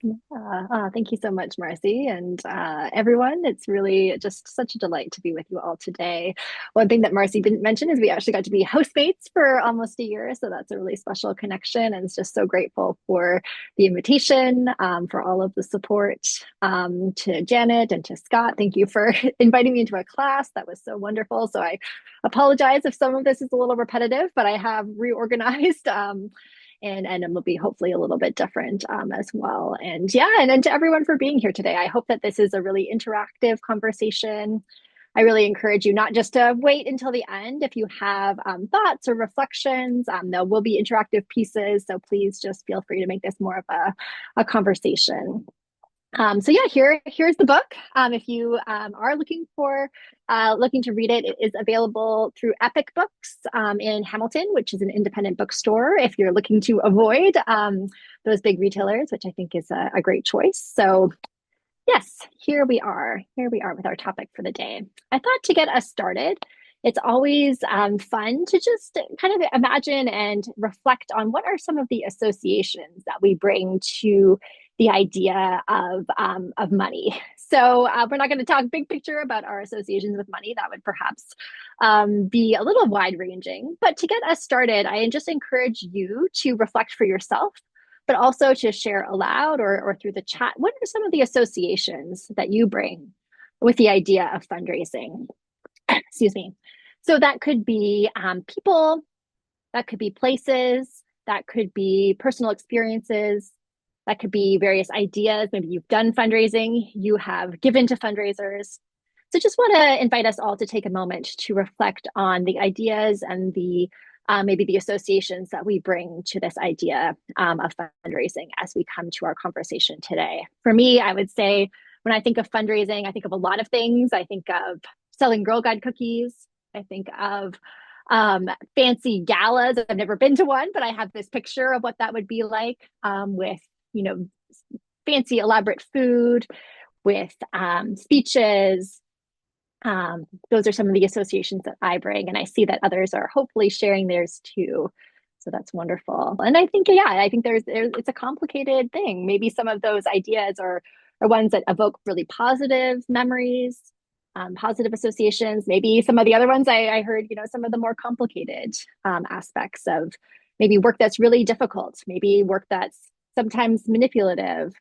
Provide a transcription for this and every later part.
Thank you so much, Marcy, and everyone. It's really just such a delight to be with you all today. One thing that Marcy didn't mention is we actually got to be housemates for almost a year, so that's a really special connection, and it's just so grateful for the invitation, for all of the support, to Janet and to Scott. Thank you for inviting me into a class. That was so wonderful. So I apologize if some of this is a little repetitive, but I have reorganized. And it will be hopefully a little bit different as well. And yeah, and then to everyone for being here today. I hope that this is a really interactive conversation. I really encourage you not just to wait until the end. If you have thoughts or reflections, there will be interactive pieces. So please just feel free to make this more of a conversation. So yeah, here's the book. If you are looking to read it, it is available through Epic Books in Hamilton, which is an independent bookstore. If you're looking to avoid those big retailers, which I think is a great choice. So yes, here we are. Here we are with our topic for the day. I thought to get us started, it's always fun to just kind of imagine and reflect on what are some of the associations that we bring to the idea of money. So we're not going to talk big picture about our associations with money. That would perhaps be a little wide ranging. But to get us started, I just encourage you to reflect for yourself, but also to share aloud or through the chat. What are some of the associations that you bring with the idea of fundraising? Excuse me. So that could be people, that could be places, that could be personal experiences, that could be various ideas. Maybe you've done fundraising, you have given to fundraisers. So just want to invite us all to take a moment to reflect on the ideas and the maybe the associations that we bring to this idea of fundraising as we come to our conversation today. For me, I would say when I think of fundraising, I think of a lot of things. I think of selling Girl Guide cookies. I think of fancy galas. I've never been to one, but I have this picture of what that would be like with, you know, fancy elaborate food, with speeches. Those are some of the associations that I bring, and I see that others are hopefully sharing theirs too. So that's wonderful. And I think, yeah, I think there's it's a complicated thing. Maybe some of those ideas are ones that evoke really positive memories, positive associations. Maybe some of the other ones I heard, some of the more complicated aspects of maybe work that's really difficult, maybe work that's sometimes manipulative,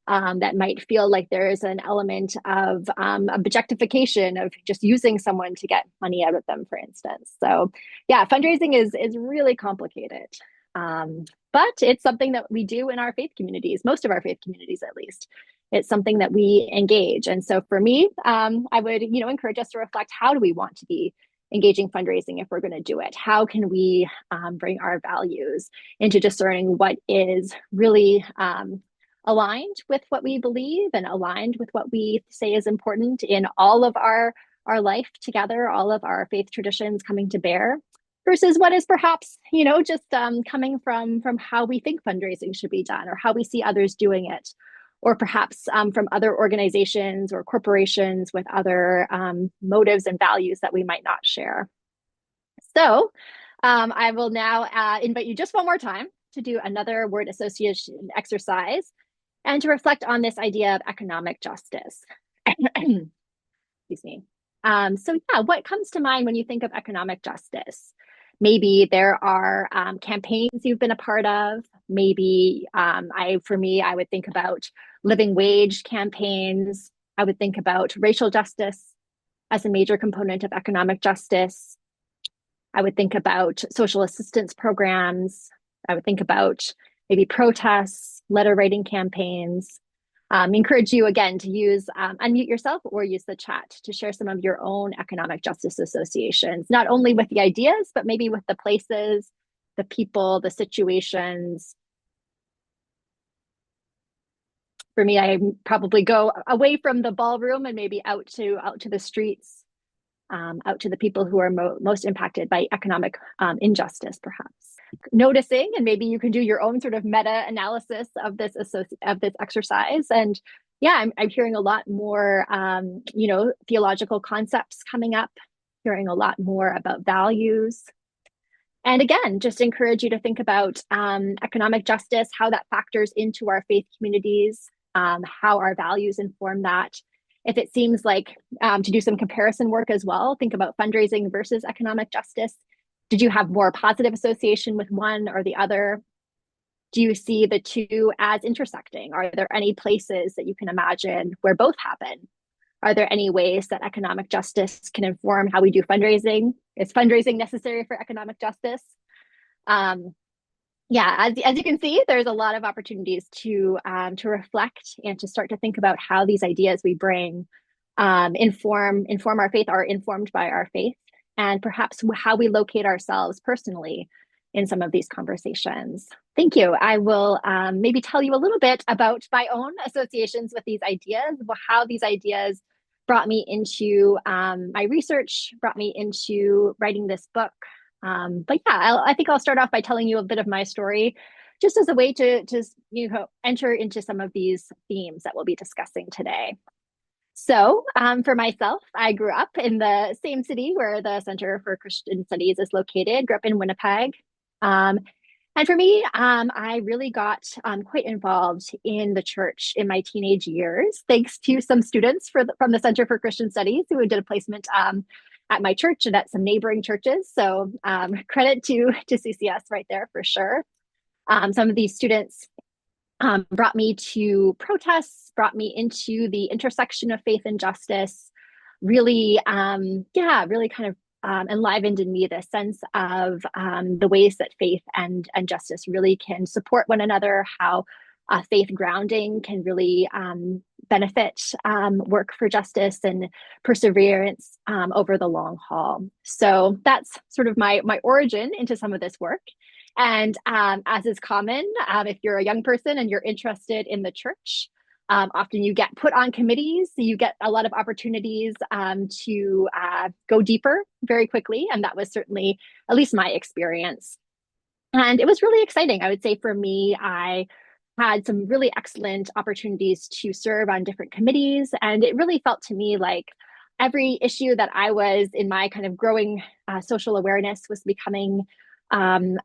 that might feel like there is an element of objectification of just using someone to get money out of them, for instance. So yeah, fundraising is really complicated. But it's something that we do in our faith communities, most of our faith communities at least. It's something that we engage. And so for me, I would encourage us to reflect, how do we want to be engaging fundraising if we're going to do it? How can we bring our values into discerning what is really aligned with what we believe and aligned with what we say is important in all of our life together, all of our faith traditions coming to bear, versus what is perhaps just coming from how we think fundraising should be done or how we see others doing it, or perhaps from other organizations or corporations with other motives and values that we might not share. So I will now invite you just one more time to do another word association exercise and to reflect on this idea of economic justice. Excuse me. So yeah, what comes to mind when you think of economic justice? Maybe there are campaigns you've been a part of. Maybe for me, I would think about living wage campaigns. I would think about racial justice as a major component of economic justice. I would think about social assistance programs. I would think about maybe protests, letter writing campaigns. Encourage you again to use unmute yourself or use the chat to share some of your own economic justice associations, not only with the ideas, but maybe with the places, the people, the situations. For me, I probably go away from the ballroom and maybe out to the streets, out to the people who are most impacted by economic injustice, perhaps. Noticing, and maybe you can do your own sort of meta analysis of this exercise. And yeah, I'm hearing a lot more, theological concepts coming up, hearing a lot more about values. And again, just encourage you to think about economic justice, how that factors into our faith communities, how our values inform that. If it seems like to do some comparison work as well, think about fundraising versus economic justice. Did you have more positive association with one or the other? Do you see the two as intersecting? Are there any places that you can imagine where both happen? Are there any ways that economic justice can inform how we do fundraising? Is fundraising necessary for economic justice? Um, yeah, as you can see, there's a lot of opportunities to reflect and to start to think about how these ideas we bring inform our faith, are informed by our faith, and perhaps how we locate ourselves personally in some of these conversations. Thank you. I will maybe tell you a little bit about my own associations with these ideas, how these ideas brought me into my research, brought me into writing this book. But yeah, I think I'll start off by telling you a bit of my story, just as a way to enter into some of these themes that we'll be discussing today. So, for myself, I grew up in the same city where the Center for Christian Studies is located. Grew up in Winnipeg. Um, and for me, I really got quite involved in the church in my teenage years, thanks to some students from the Center for Christian Studies who did a placement at my church and at some neighboring churches. So credit to CCS right there for sure. Some of these students brought me to protests, brought me into the intersection of faith and justice, really, really kind of enlivened in me the sense of the ways that faith and justice really can support one another, how faith grounding can really benefit work for justice and perseverance over the long haul. So that's sort of my origin into some of this work. And as is common, if you're a young person and you're interested in the church, often you get put on committees, so you get a lot of opportunities to go deeper very quickly. And that was certainly at least my experience. And it was really exciting. I would say for me, I had some really excellent opportunities to serve on different committees. And it really felt to me like every issue that I was in my kind of growing social awareness was becoming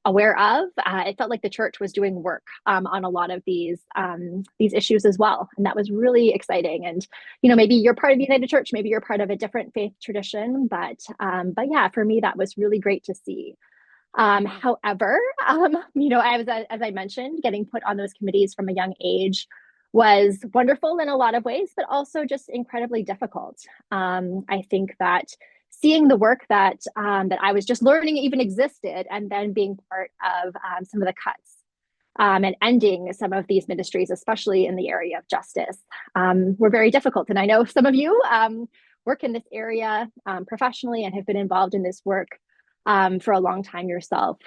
aware of. It felt like the church was doing work on a lot of these issues as well, and that was really exciting. And maybe you're part of the United Church, maybe you're part of a different faith tradition, but yeah, for me that was really great to see. However, as I mentioned, getting put on those committees from a young age was wonderful in a lot of ways, but also just incredibly difficult. I think that seeing the work that I was just learning even existed, and then being part of some of the cuts and ending some of these ministries, especially in the area of justice, were very difficult. And I know some of you work in this area professionally and have been involved in this work for a long time yourself.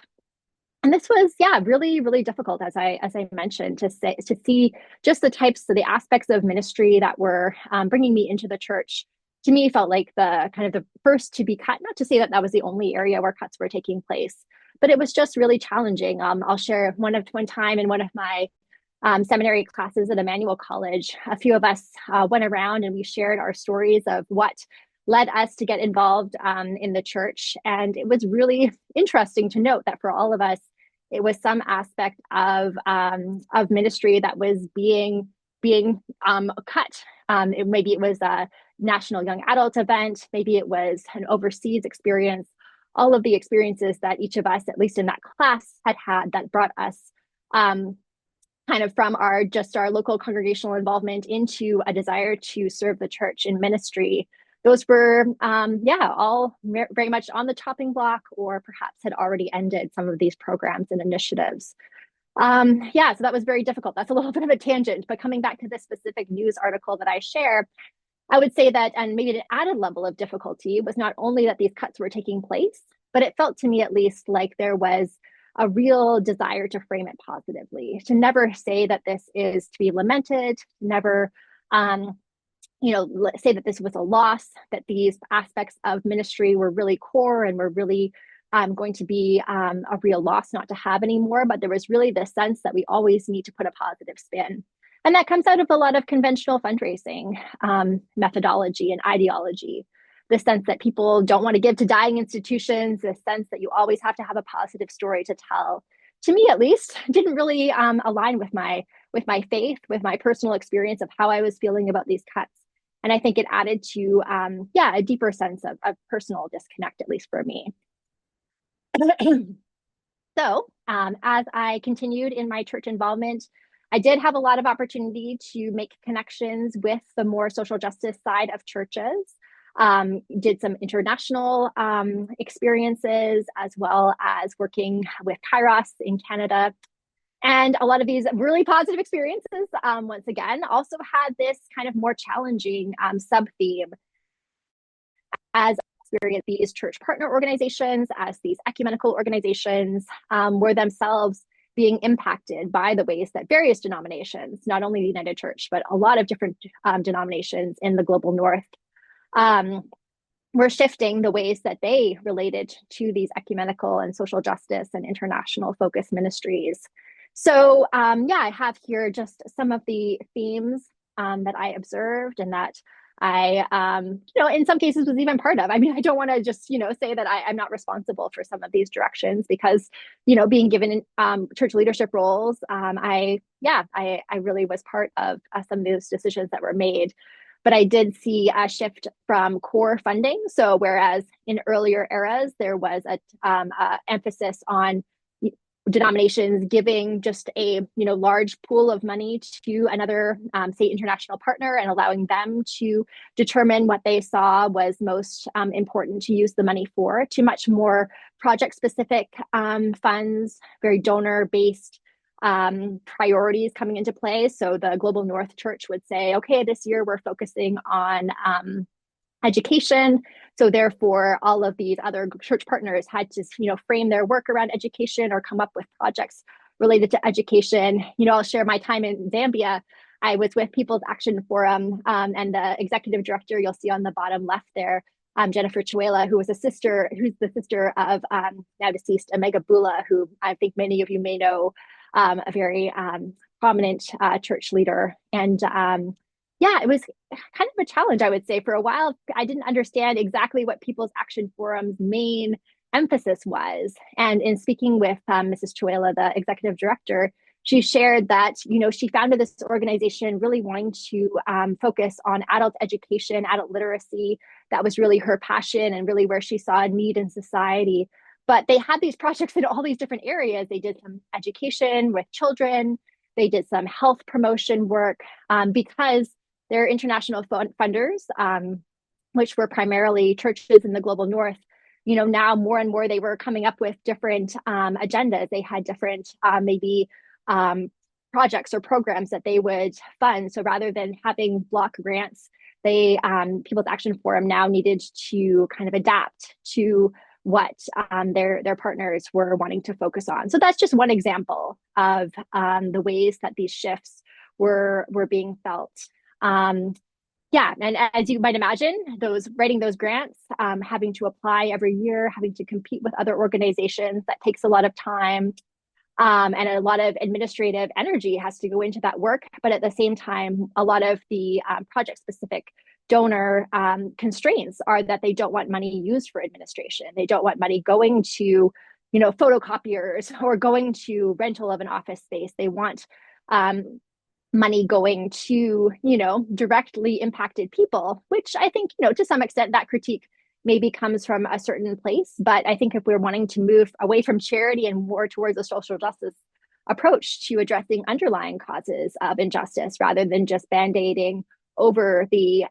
And this was, yeah, really, really difficult, as I mentioned, to see just the aspects of ministry that were bringing me into the church. To me, felt like the kind of the first to be cut. Not to say that that was the only area where cuts were taking place, but it was just really challenging. I'll share one time in one of my seminary classes at Emmanuel College. A few of us went around and we shared our stories of what led us to get involved in the church. And it was really interesting to note that for all of us, it was some aspect of ministry that was being cut. Maybe it was a national young adult event, maybe it was an overseas experience. All of the experiences that each of us, at least in that class, had that brought us kind of from our local congregational involvement into a desire to serve the church in ministry. Those were, all very much on the chopping block, or perhaps had already ended some of these programs and initiatives. So that was very difficult. That's a little bit of a tangent, but coming back to this specific news article that I share, I would say that, and maybe an added level of difficulty, was not only that these cuts were taking place, but it felt to me at least like there was a real desire to frame it positively, to never say that this is to be lamented, never say that this was a loss, that these aspects of ministry were really core and were really going to be a real loss not to have anymore. But there was really this sense that we always need to put a positive spin. And that comes out of a lot of conventional fundraising methodology and ideology, the sense that people don't want to give to dying institutions, the sense that you always have to have a positive story to tell, to me at least, didn't really align with my faith, with my personal experience of how I was feeling about these cuts. And I think it added to, a deeper sense of personal disconnect, at least for me. So, as I continued in my church involvement, I did have a lot of opportunity to make connections with the more social justice side of churches. Did some international experiences, as well as working with Kairos in Canada. And a lot of these really positive experiences, once again, also had this kind of more challenging sub theme as experience these church partner organizations, as these ecumenical organizations were themselves being impacted by the ways that various denominations, not only the United Church, but a lot of different denominations in the global north, were shifting the ways that they related to these ecumenical and social justice and international focus ministries. So I have here just some of the themes that I observed and that I, in some cases was even part of. I mean, I don't want to just, say that I'm not responsible for some of these directions because, being given church leadership roles, I really was part of some of those decisions that were made. But I did see a shift from core funding. So whereas in earlier eras, there was a emphasis on denominations giving just a large pool of money to another say international partner and allowing them to determine what they saw was most important to use the money for, to much more project specific funds, very donor based priorities coming into play. So the Global North Church would say, okay, this year we're focusing on education. So therefore, all of these other church partners had to, frame their work around education or come up with projects related to education. I'll share my time in Zambia. I was with People's Action Forum and the executive director, you'll see on the bottom left there, Jennifer Chiwela, who's the sister of now deceased Omega Bula, who I think many of you may know, a very prominent church leader. And it was kind of a challenge, I would say. For a while, I didn't understand exactly what People's Action Forum's main emphasis was. And in speaking with Mrs. Chiwela, the executive director, she shared that, she founded this organization really wanting to focus on adult education, adult literacy. That was really her passion and really where she saw a need in society. But they had these projects in all these different areas. They did some education with children. They did some health promotion work because their international funders, which were primarily churches in the global north, now more and more they were coming up with different agendas. They had different projects or programs that they would fund. So rather than having block grants, People's Action Forum now needed to kind of adapt to what their partners were wanting to focus on. So that's just one example of the ways that these shifts were being felt. And as you might imagine, writing those grants, having to apply every year, having to compete with other organizations, that takes a lot of time. And a lot of administrative energy has to go into that work. But at the same time, a lot of the project-specific donor constraints are that they don't want money used for administration. They don't want money going to, photocopiers or going to rental of an office space. They want money going to, directly impacted people, which I think, to some extent that critique maybe comes from a certain place. But I think if we're wanting to move away from charity and more towards a social justice approach to addressing underlying causes of injustice rather than just band-aiding over the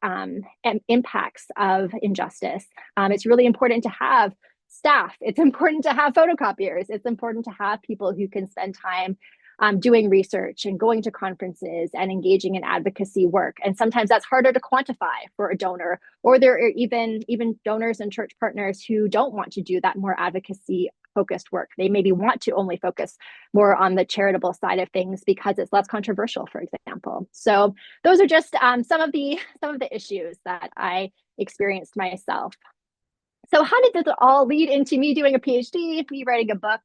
impacts of injustice, it's really important to have staff. It's important to have photocopiers. It's important to have people who can spend time doing research and going to conferences and engaging in advocacy work. And sometimes that's harder to quantify for a donor, or there are even donors and church partners who don't want to do that more advocacy focused work. They maybe want to only focus more on the charitable side of things because it's less controversial, for example. So those are just some of the issues that I experienced myself. So how did this all lead into me doing a PhD, me writing a book?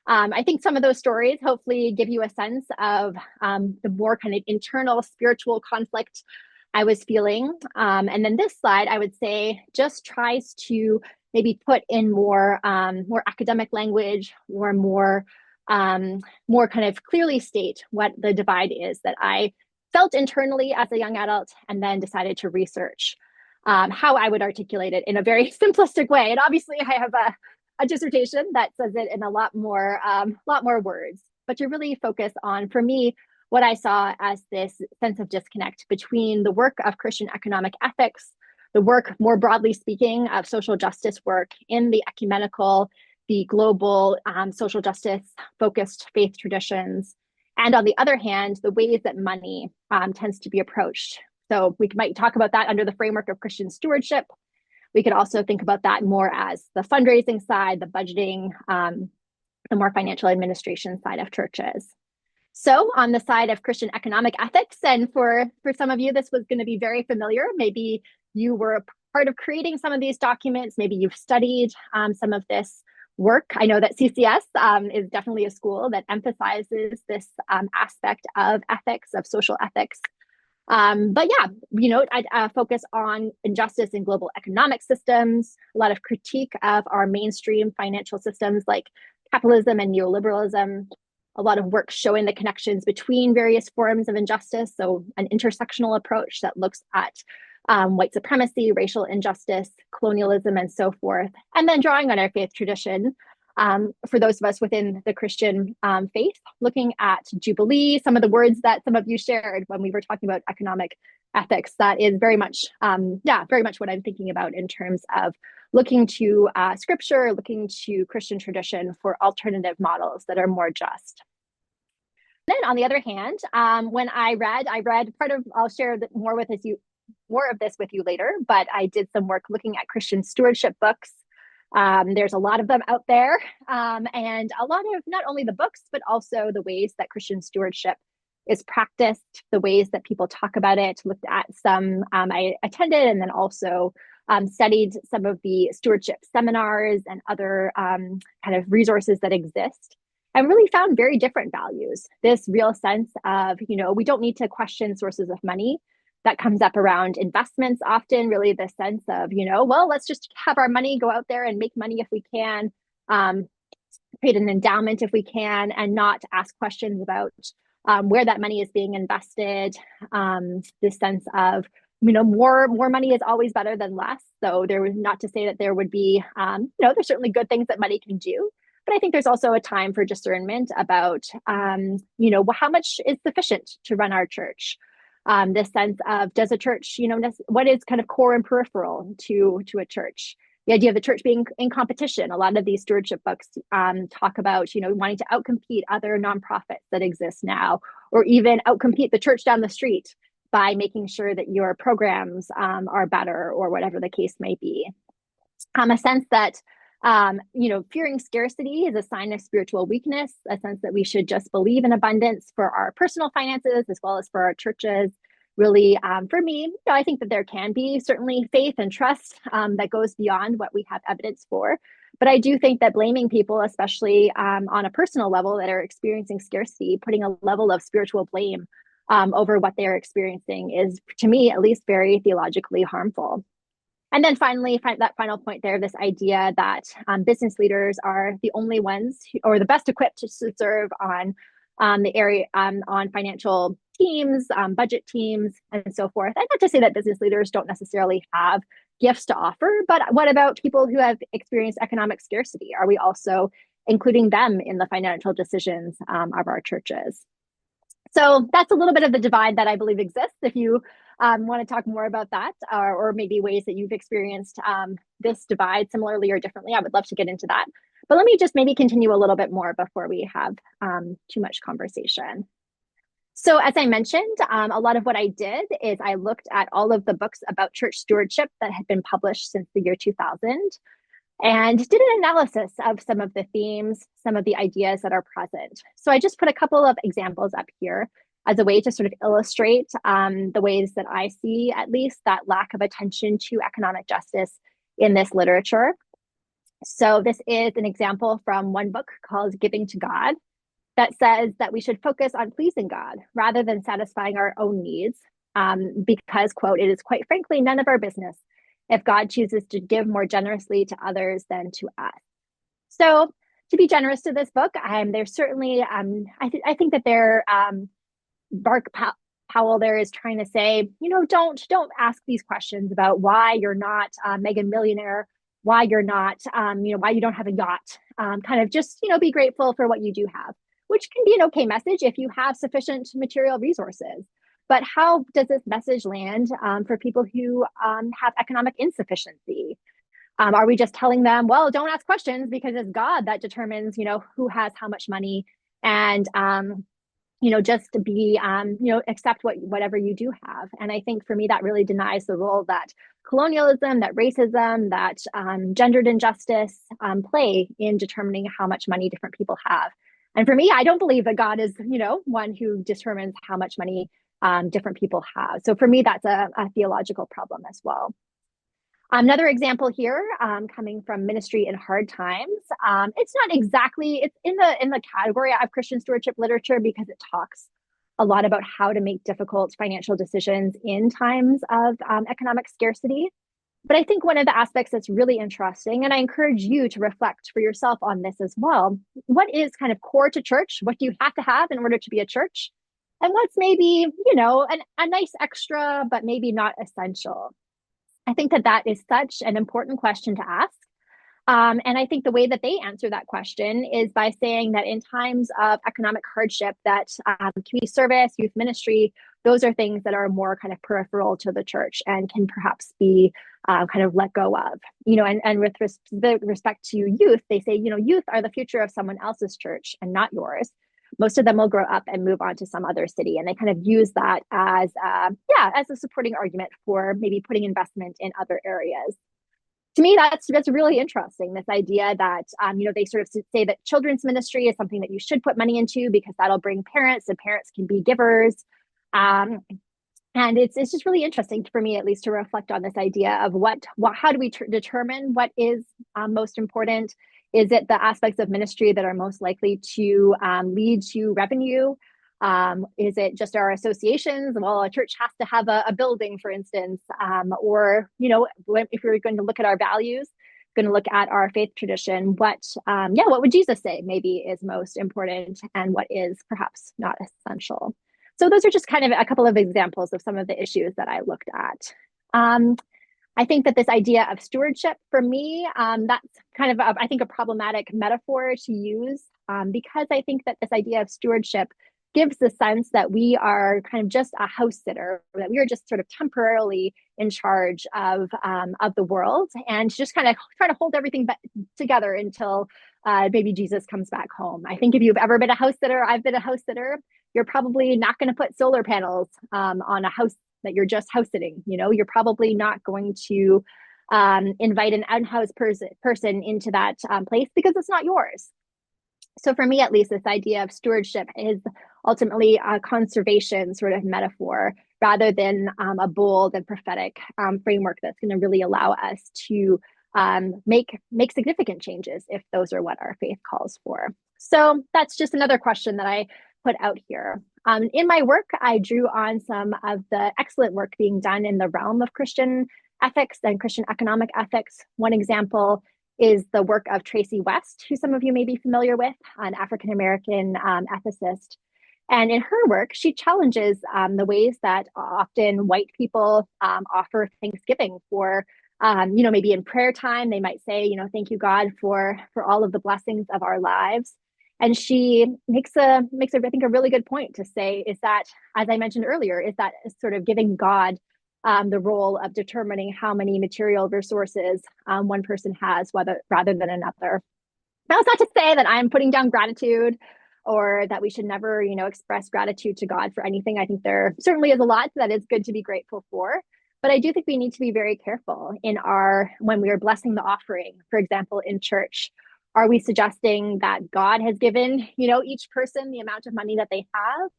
I think some of those stories hopefully give you a sense of the more kind of internal spiritual conflict I was feeling. And then this slide, I would say, just tries to maybe put in more academic language or more kind of clearly state what the divide is that I felt internally as a young adult, and then decided to research how I would articulate it in a very simplistic way. And obviously, I have a dissertation that says it in a lot more words. But to really focus on, for me, what I saw as this sense of disconnect between the work of Christian economic ethics, the work, more broadly speaking, of social justice work in the ecumenical, the global social justice focused faith traditions, and on the other hand, the ways that money tends to be approached. So we might talk about that under the framework of Christian stewardship. We could also think about that more as the fundraising side, the budgeting, the more financial administration side of churches. So on the side of Christian economic ethics, and for some of you, this was going to be very familiar. Maybe you were a part of creating some of these documents. Maybe you've studied some of this work. I know that CCS is definitely a school that emphasizes this aspect of ethics, of social ethics. But yeah, I'd focus on injustice in global economic systems, a lot of critique of our mainstream financial systems like capitalism and neoliberalism, a lot of work showing the connections between various forms of injustice. So an intersectional approach that looks at white supremacy, racial injustice, colonialism, and so forth. And then drawing on our faith tradition, for those of us within the Christian faith, looking at Jubilee, some of the words that some of you shared when we were talking about economic ethics, that is very much, very much what I'm thinking about in terms of looking to scripture, looking to Christian tradition for alternative models that are more just. Then on the other hand, when I read part of, I'll share more of this with you later, but I did some work looking at Christian stewardship books. There's a lot of them out there, and a lot of not only the books, but also the ways that Christian stewardship is practiced, the ways that people talk about it, looked at some I attended, and then also studied some of the stewardship seminars and other kind of resources that exist, and really found very different values. This real sense of, we don't need to question sources of money. That comes up around investments often, really the sense of, well, let's just have our money go out there and make money if we can, create an endowment if we can, and not ask questions about where that money is being invested. This sense of, more money is always better than less. So there was not to say that there would be, there's certainly good things that money can do. But I think there's also a time for discernment about, how much is sufficient to run our church. This sense of, does a church, what is kind of core and peripheral to a church? The idea of the church being in competition. A lot of these stewardship books talk about, wanting to outcompete other nonprofits that exist now, or even outcompete the church down the street by making sure that your programs are better, or whatever the case may be. A sense that fearing scarcity is a sign of spiritual weakness, a sense that we should just believe in abundance for our personal finances as well as for our churches. Really, for me, I think that there can be certainly faith and trust that goes beyond what we have evidence for. But I do think that blaming people, especially on a personal level that are experiencing scarcity, putting a level of spiritual blame over what they're experiencing is, to me, at least very theologically harmful. And then finally, that final point there, this idea that business leaders are the only ones or the best equipped to serve on the area on financial teams, budget teams, and so forth. And not to say that business leaders don't necessarily have gifts to offer, but what about people who have experienced economic scarcity? Are we also including them in the financial decisions of our churches? So that's a little bit of the divide that I believe exists. If you want to talk more about that, or maybe ways that you've experienced this divide similarly or differently, I would love to get into that. But let me just maybe continue a little bit more before we have too much conversation. So as I mentioned, a lot of what I did is I looked at all of the books about church stewardship that had been published since the year 2000 and did an analysis of some of the themes, some of the ideas that are present. So I just put a couple of examples up here as a way to sort of illustrate the ways that I see, at least, that lack of attention to economic justice in this literature. So this is an example from one book called Giving to God that says that we should focus on pleasing God rather than satisfying our own needs. because, quote, it is quite frankly none of our business if God chooses to give more generously to others than to us. So, to be generous to this book, there's certainly, I think that Bark Powell there is trying to say, don't ask these questions about why you're not a mega millionaire, why you're not, why you don't have a yacht. Kind of just, be grateful for what you do have, which can be an okay message if you have sufficient material resources. But how does this message land for people who have economic insufficiency? Are we just telling them, well, don't ask questions because it's God that determines, who has how much money, and just to be, accept whatever you do have. And I think for me, that really denies the role that colonialism, that racism, that gendered injustice play in determining how much money different people have. And for me, I don't believe that God is, one who determines how much money different people have. So for me, that's a theological problem as well. Another example here, coming from Ministry in Hard Times. It's not exactly, it's in the category of Christian stewardship literature because it talks a lot about how to make difficult financial decisions in times of economic scarcity. But I think one of the aspects that's really interesting, and I encourage you to reflect for yourself on this as well, what is kind of core to church? What do you have to have in order to be a church? And what's maybe, a nice extra, but maybe not essential? I think that is such an important question to ask. And I think the way that they answer that question is by saying that in times of economic hardship, that community service, youth ministry, those are things that are more kind of peripheral to the church and can perhaps be kind of let go of. And with respect to youth, they say, youth are the future of someone else's church and not yours. Most of them will grow up and move on to some other city. And they kind of use that as a supporting argument for maybe putting investment in other areas. To me, that's really interesting, this idea that, they sort of say that children's ministry is something that you should put money into because that'll bring parents, and parents can be givers. And it's just really interesting for me, at least, to reflect on this idea of how do we determine what is most important? Is it the aspects of ministry that are most likely to lead to revenue? Is it just our associations? Well, a church has to have a building, for instance, or, if we're going to look at our values, going to look at our faith tradition, what would Jesus say maybe is most important and what is perhaps not essential? So those are just kind of a couple of examples of some of the issues that I looked at. I think that this idea of stewardship, for me, that's kind of, I think, a problematic metaphor to use because I think that this idea of stewardship gives the sense that we are kind of just a house sitter, that we are just sort of temporarily in charge of the world and just kind of try to hold everything together until maybe Jesus comes back home. I think if you've ever been a house sitter, I've been a house sitter, you're probably not going to put solar panels on a house that you're just house sitting. You're probably not going to invite an unhoused person into that place because it's not yours. So for me, at least, this idea of stewardship is ultimately a conservation sort of metaphor rather than a bold and prophetic framework that's going to really allow us to make significant changes if those are what our faith calls for. So that's just another question that I put out here. In my work, I drew on some of the excellent work being done in the realm of Christian ethics and Christian economic ethics. One example is the work of Tracy West, who some of you may be familiar with, an African-American ethicist. And in her work, she challenges the ways that often white people offer Thanksgiving for, maybe in prayer time, they might say, thank you, God, for all of the blessings of our lives. And she makes I think, a really good point to say is that, as I mentioned earlier, is that sort of giving God the role of determining how many material resources one person has, rather than another. Now, it's not to say that I'm putting down gratitude or that we should never, express gratitude to God for anything. I think there certainly is a lot that is good to be grateful for. But I do think we need to be very careful when we are blessing the offering, for example, in church. Are we suggesting that God has given, each person the amount of money that they have?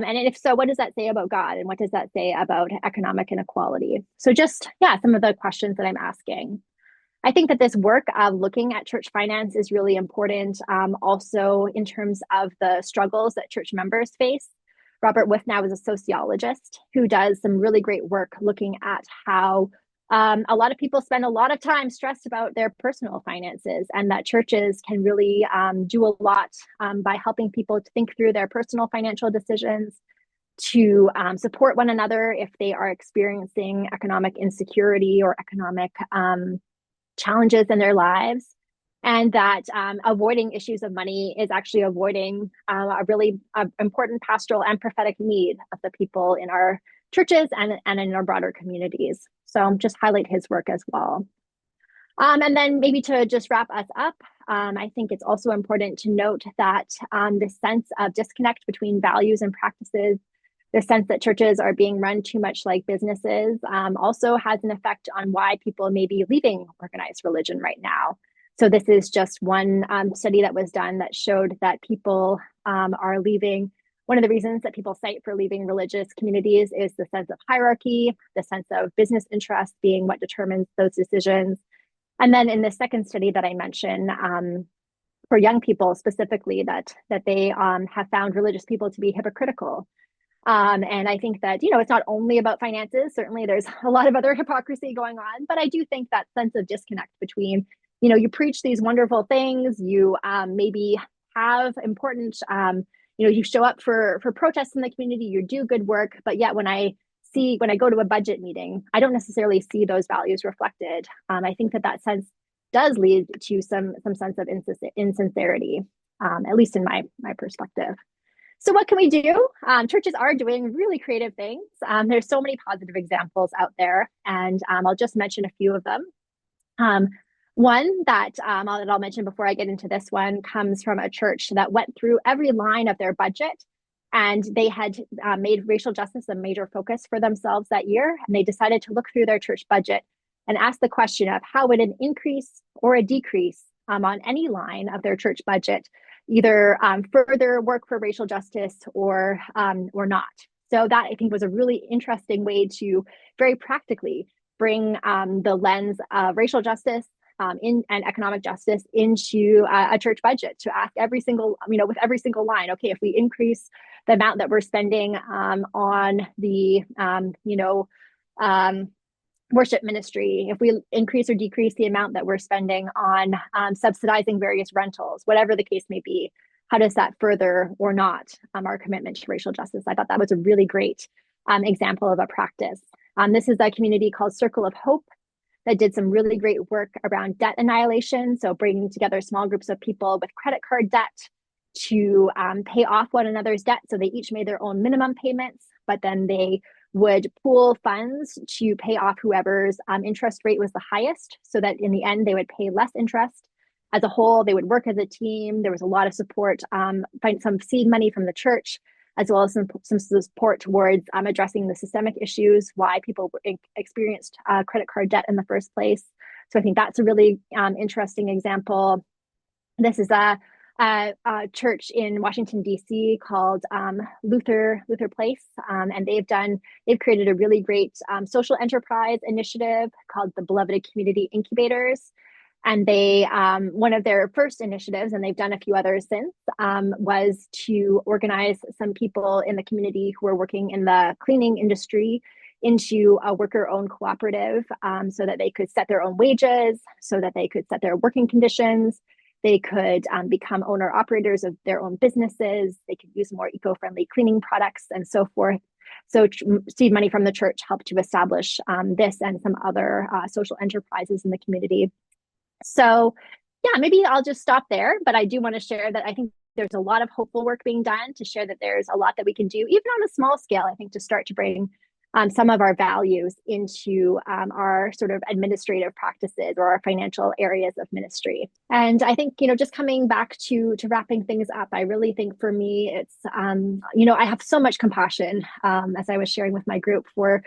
And if so, what does that say about God? And what does that say about economic inequality? So just, some of the questions that I'm asking. I think that this work of looking at church finance is really important, also in terms of the struggles that church members face. Robert Withnow is a sociologist who does some really great work looking at how a lot of people spend a lot of time stressed about their personal finances, and that churches can really do a lot by helping people to think through their personal financial decisions, to support one another if they are experiencing economic insecurity or economic challenges in their lives. And that avoiding issues of money is actually avoiding a really important pastoral and prophetic need of the people in our churches and in our broader communities. So just highlight his work as well. And then maybe to just wrap us up, I think it's also important to note that the sense of disconnect between values and practices, the sense that churches are being run too much like businesses, also has an effect on why people may be leaving organized religion right now. So this is just one study that was done that showed that people are leaving. One of the reasons that people cite for leaving religious communities is the sense of hierarchy, the sense of business interest being what determines those decisions. And then in the second study that I mentioned, for young people specifically, that they have found religious people to be hypocritical. And I think that, it's not only about finances. Certainly there's a lot of other hypocrisy going on, but I do think that sense of disconnect between, you preach these wonderful things, you maybe have important, you show up for protests in the community, you do good work, but yet when I go to a budget meeting, I don't necessarily see those values reflected. I think that sense does lead to some sense of insincerity, at least in my perspective. So what can we do? Churches are doing really creative things. There's so many positive examples out there, and I'll just mention a few of them. One that I'll mention before I get into this one comes from a church that went through every line of their budget, and they had made racial justice a major focus for themselves that year. And they decided to look through their church budget and ask the question of how would an increase or a decrease on any line of their church budget either further work for racial justice or not. So that, I think, was a really interesting way to very practically bring the lens of racial justice and economic justice into a church budget, to ask every single, with every single line, okay, if we increase the amount that we're spending on the, worship ministry, if we increase or decrease the amount that we're spending on subsidizing various rentals, whatever the case may be, how does that further or not our commitment to racial justice? I thought that was a really great example of a practice. This is a community called Circle of Hope that did some really great work around debt annihilation. So bringing together small groups of people with credit card debt to pay off one another's debt. So they each made their own minimum payments, but then they would pool funds to pay off whoever's interest rate was the highest, so that in the end they would pay less interest. As a whole, they would work as a team. There was a lot of support, find some seed money from the church, as well as some support towards addressing the systemic issues, why people experienced credit card debt in the first place. So I think that's a really interesting example. This is a church in Washington, D.C. called Luther Place. And they've created a really great social enterprise initiative called the Beloved Community Incubators. And they, one of their first initiatives, and they've done a few others since, was to organize some people in the community who are working in the cleaning industry into a worker-owned cooperative, so that they could set their own wages, so that they could set their working conditions. They could become owner-operators of their own businesses. They could use more eco-friendly cleaning products and so forth. So seed money from the church helped to establish this and some other social enterprises in the community. So yeah, maybe I'll just stop there, but I do want to share that I think there's a lot of hopeful work being done, to share that there's a lot that we can do, even on a small scale, I think, to start to bring some of our values into our sort of administrative practices or our financial areas of ministry. And I think, just coming back to wrapping things up, I really think for me, it's, I have so much compassion, as I was sharing with my group, for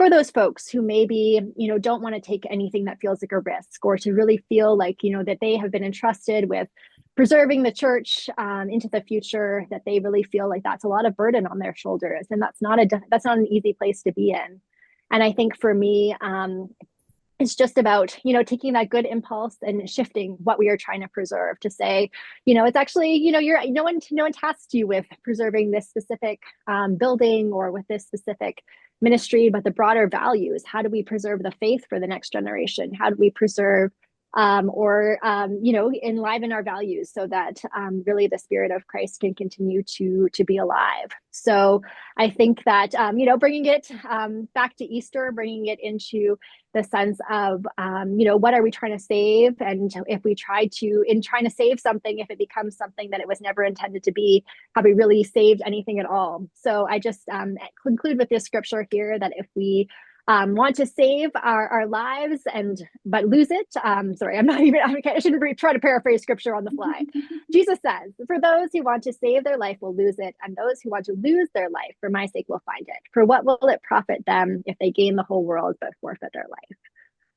those folks who maybe, don't want to take anything that feels like a risk, or to really feel like, that they have been entrusted with preserving the church into the future, that they really feel like that's a lot of burden on their shoulders. And that's not an easy place to be in. And I think for me, it's just about, taking that good impulse and shifting what we are trying to preserve to say, it's actually, you're no one tasked you with preserving this specific building or with this specific ministry, but the broader values. How do we preserve the faith for the next generation? How do we preserve or enliven our values so that really the spirit of Christ can continue to be alive. So I think that bringing it back to Easter, bringing it into the sense of what are we trying to save, and if we try to in trying to save something, if it becomes something that it was never intended to be, have we really saved anything at all? So I just conclude with this scripture here that if we want to save our lives but lose it. Sorry, I shouldn't try to paraphrase scripture on the fly. Jesus says, for those who want to save their life will lose it, and those who want to lose their life for my sake will find it. For what will it profit them if they gain the whole world but forfeit their life?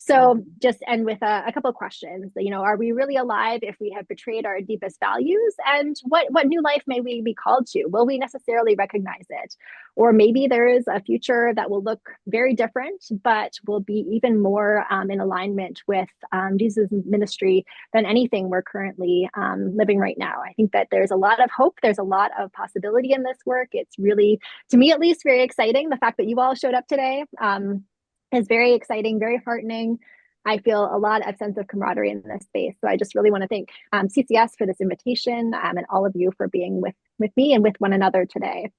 So just end with a couple of questions. Are we really alive if we have betrayed our deepest values? And what new life may we be called to? Will we necessarily recognize it? Or maybe there is a future that will look very different, but will be even more in alignment with Jesus' ministry than anything we're currently living right now. I think that there's a lot of hope. There's a lot of possibility in this work. It's really, to me at least, very exciting. The fact that you all showed up today is very exciting, very heartening. I feel a lot of sense of camaraderie in this space. So I just really want to thank CCS for this invitation and all of you for being with me and with one another today.